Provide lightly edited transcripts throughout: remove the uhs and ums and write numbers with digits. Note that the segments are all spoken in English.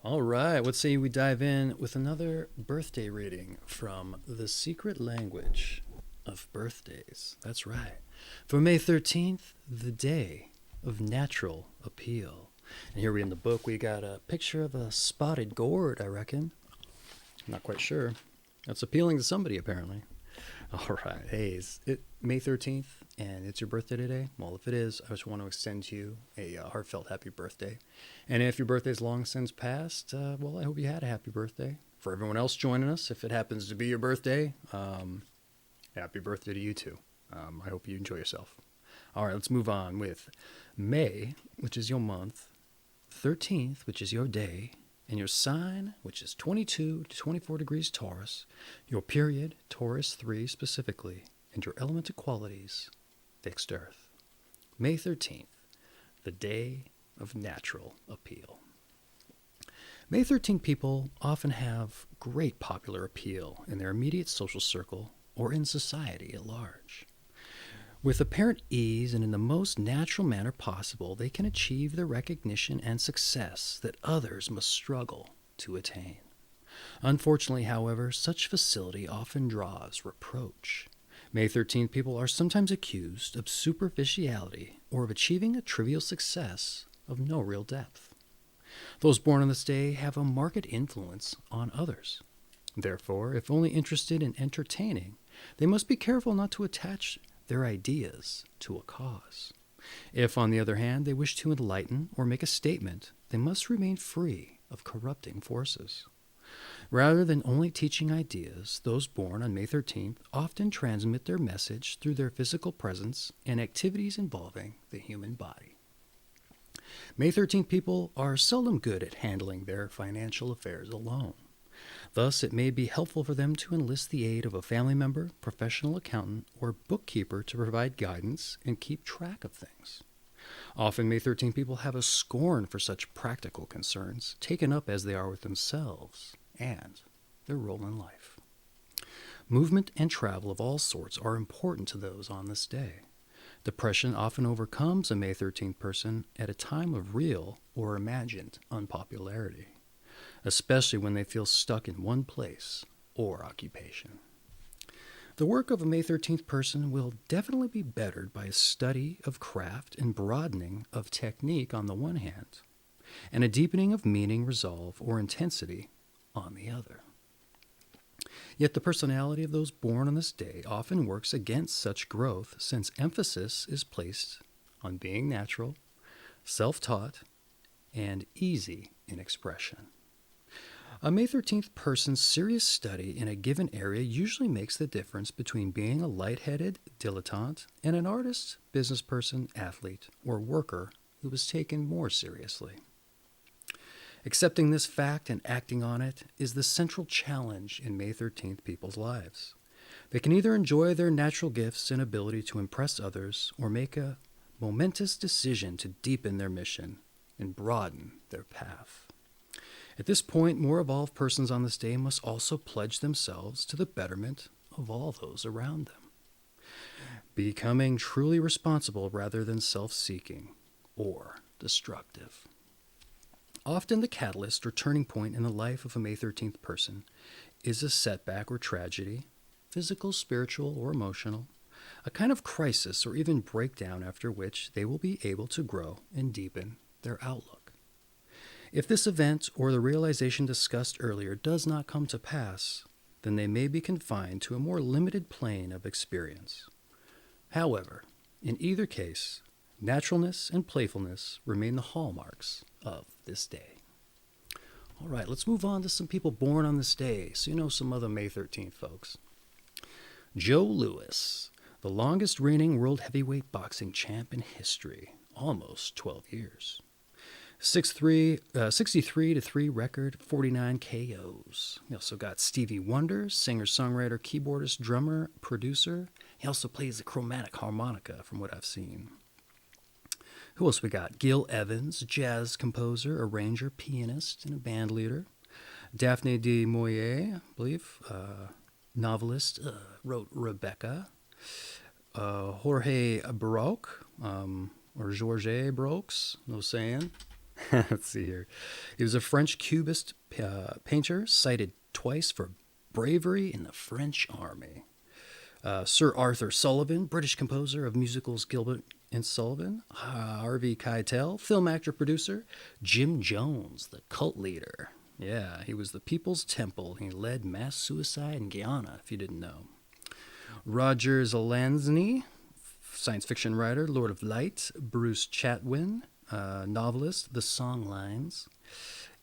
All right, let's say we dive in with another birthday reading from The Secret Language of Birthdays. That's right. For May 13th, the day of natural appeal. And here we in the book, we got a picture of a spotted gourd, I reckon. I'm not quite sure. That's appealing to somebody, apparently. All right. Hey, is it May 13th and it's your birthday today? Well, if it is, I just want to extend to you a heartfelt happy birthday. And if your birthday's long since passed, well, I hope you had a happy birthday. For everyone else joining us, if it happens to be your birthday, happy birthday to you too. I hope you enjoy yourself. All right, let's move on with May, which is your month, 13th, which is your day, and your sign, which is 22 to 24 degrees Taurus, your period, Taurus III specifically, and your elemental qualities, fixed earth. May 13th, the day of natural appeal. May 13 people often have great popular appeal in their immediate social circle or in society at large. With apparent ease and in the most natural manner possible, they can achieve the recognition and success that others must struggle to attain. Unfortunately, however, such facility often draws reproach. May 13 people are sometimes accused of superficiality or of achieving a trivial success of no real depth. Those born on this day have a marked influence on others. Therefore, if only interested in entertaining, they must be careful not to attach their ideas to a cause. If, on the other hand, they wish to enlighten or make a statement, they must remain free of corrupting forces. Rather than only teaching ideas, those born on May 13th often transmit their message through their physical presence and activities involving the human body. May 13th people are seldom good at handling their financial affairs alone. Thus, it may be helpful for them to enlist the aid of a family member, professional accountant, or bookkeeper to provide guidance and keep track of things. Often, May 13 people have a scorn for such practical concerns, taken up as they are with themselves and their role in life. Movement and travel of all sorts are important to those on this day. Depression often overcomes a May 13th person at a time of real or imagined unpopularity, especially when they feel stuck in one place or occupation. The work of a May 13th person will definitely be bettered by a study of craft and broadening of technique on the one hand, and a deepening of meaning, resolve, or intensity on the other. Yet the personality of those born on this day often works against such growth, since emphasis is placed on being natural, self-taught, and easy in expression. A May 13th person's serious study in a given area usually makes the difference between being a light-headed dilettante and an artist, business person, athlete, or worker who is taken more seriously. Accepting this fact and acting on it is the central challenge in May 13th people's lives. They can either enjoy their natural gifts and ability to impress others or make a momentous decision to deepen their mission and broaden their path. At this point, more evolved persons on this day must also pledge themselves to the betterment of all those around them, becoming truly responsible rather than self-seeking or destructive. Often the catalyst or turning point in the life of a May 13th person is a setback or tragedy, physical, spiritual, or emotional, a kind of crisis or even breakdown after which they will be able to grow and deepen their outlook. If this event or the realization discussed earlier does not come to pass, then they may be confined to a more limited plane of experience. However, in either case, naturalness and playfulness remain the hallmarks of this day. All right, let's move on to some people born on this day, so you know some other May 13th folks. Joe Louis, the longest reigning world heavyweight boxing champ in history, almost 12 years. 63-3 record, 49 KOs. You also got Stevie Wonder, singer, songwriter, keyboardist, drummer, producer. He also plays the chromatic harmonica, from what I've seen. Who else we got? Gil Evans, jazz composer, arranger, pianist, and a band leader. Daphne du Maurier, I believe, novelist, wrote Rebecca. Jorge Baroque, or Georges Brooks, no saying. Let's see here. He was a French Cubist painter, cited twice for bravery in the French army. Sir Arthur Sullivan, British composer of musicals Gilbert and Sullivan. Harvey Keitel, film actor, producer. Jim Jones, the cult leader. Yeah, he was the People's Temple. He led mass suicide in Guyana, if you didn't know. Roger Zelazny, science fiction writer, Lord of Light. Bruce Chatwin, novelist, The Songlines.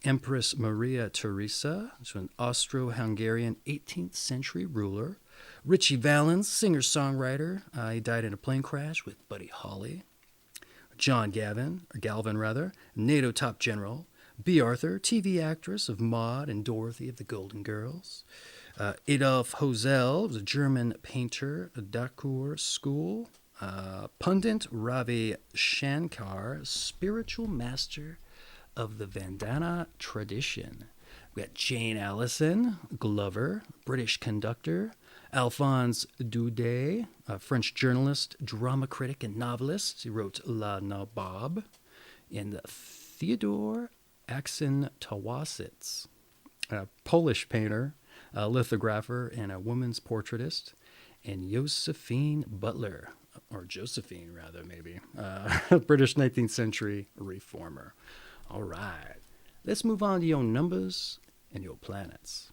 Empress Maria Theresa, an Austro-Hungarian 18th century ruler. Richie Valens, singer-songwriter. He died in a plane crash with Buddy Holly. John Galvin, NATO top general. B. Arthur, TV actress of Maud and Dorothy of the Golden Girls. Adolf Hosel was a German painter, a Dacour school. Pundit Ravi Shankar, spiritual master of the Vandana tradition. We got Jane Allison, Glover, British conductor. Alphonse Daudet, a French journalist, drama critic, and novelist. He wrote La Nabob. And Theodore Axentowasitz, a Polish painter, a lithographer, and a woman's portraitist. And Josephine Butler, or Josephine rather, maybe, a British 19th century reformer. All right, let's move on to your numbers and your planets.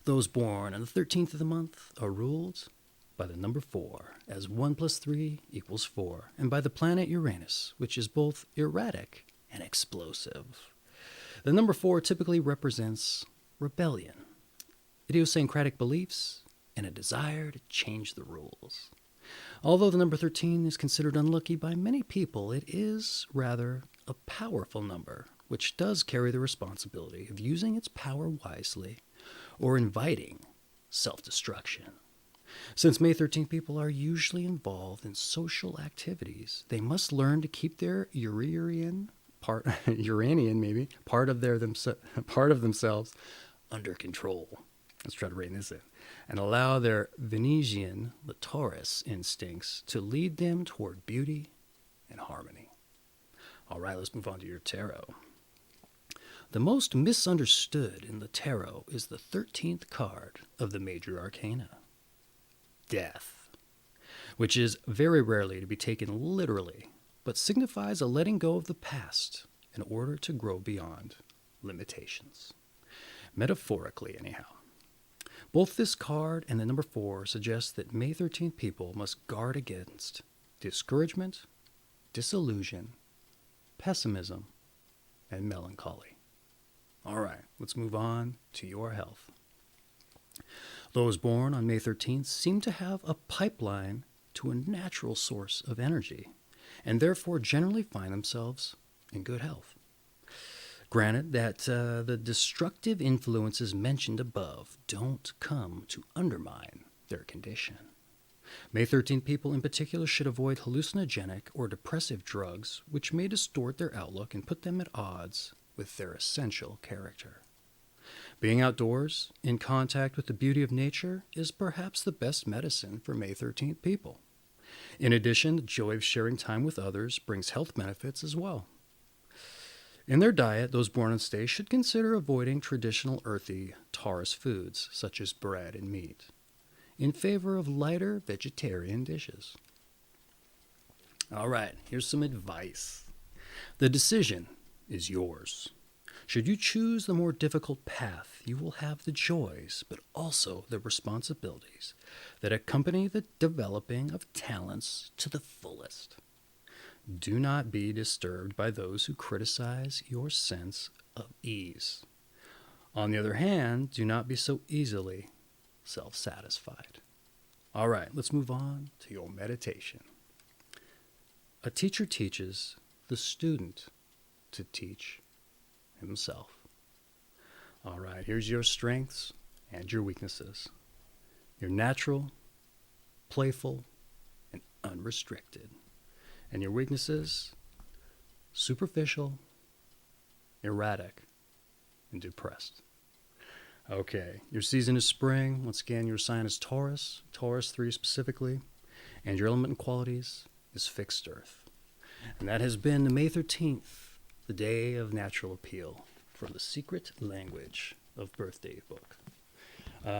Those born on the 13th of the month are ruled by the number 4, as 1 plus 3 equals 4, and by the planet Uranus, which is both erratic and explosive. The number 4 typically represents rebellion, idiosyncratic beliefs, and a desire to change the rules. Although the number 13 is considered unlucky by many people, it is rather a powerful number, which does carry the responsibility of using its power wisely or inviting self-destruction. Since May 13th people are usually involved in social activities, they must learn to keep their Uranian part of themselves under control. Let's try to rein this in. And allow their Venusian, the Taurus instincts to lead them toward beauty and harmony. All right, let's move on to your tarot. The most misunderstood in the tarot is the 13th card of the major arcana, Death, which is very rarely to be taken literally, but signifies a letting go of the past in order to grow beyond limitations. Metaphorically, anyhow. Both this card and the number 4 suggest that May 13th people must guard against discouragement, disillusion, pessimism, and melancholy. All right, let's move on to your health. Those born on May 13th seem to have a pipeline to a natural source of energy, and therefore generally find themselves in good health. Granted that the destructive influences mentioned above don't come to undermine their condition. May 13th people in particular should avoid hallucinogenic or depressive drugs, which may distort their outlook and put them at odds with their essential character. Being outdoors, in contact with the beauty of nature, is perhaps the best medicine for May 13th people. In addition, the joy of sharing time with others brings health benefits as well. In their diet, those born on day should consider avoiding traditional earthy Taurus foods, such as bread and meat, in favor of lighter vegetarian dishes. All right, here's some advice. The decision is yours. Should you choose the more difficult path, you will have the joys, but also the responsibilities that accompany the developing of talents to the fullest. Do not be disturbed by those who criticize your sense of ease. On the other hand, do not be so easily self-satisfied. All right, let's move on to your meditation. A teacher teaches the student to teach himself. All right, here's your strengths and your weaknesses. You're natural, playful, and unrestricted. And your weaknesses, superficial, erratic, and depressed. Okay, your season is spring. Once again, your sign is Taurus, Taurus 3 specifically. And your element and qualities is fixed earth. And that has been the May 13th The Day of Natural Appeal from the Secret Language of Birthday book.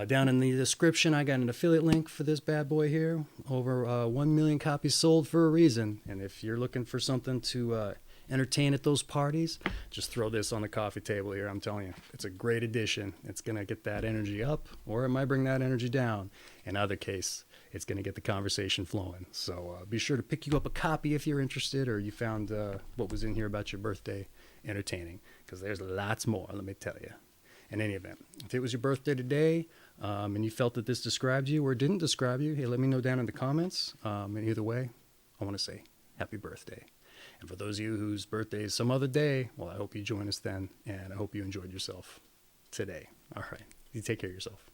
Down in the description, I got an affiliate link for this bad boy here. Over 1 million copies sold for a reason. And if you're looking for something to entertain at those parties, just throw this on the coffee table here. I'm telling you, it's a great addition. It's going to get that energy up, or it might bring that energy down. In either case, it's going to get the conversation flowing. So be sure to pick you up a copy if you're interested, or you found what was in here about your birthday entertaining, because there's lots more, let me tell you. In any event, if it was your birthday today and you felt that this described you or didn't describe you, hey, let me know down in the comments. And either way, I want to say happy birthday. And for those of you whose birthday is some other day, well, I hope you join us then, and I hope you enjoyed yourself today. All right, you take care of yourself.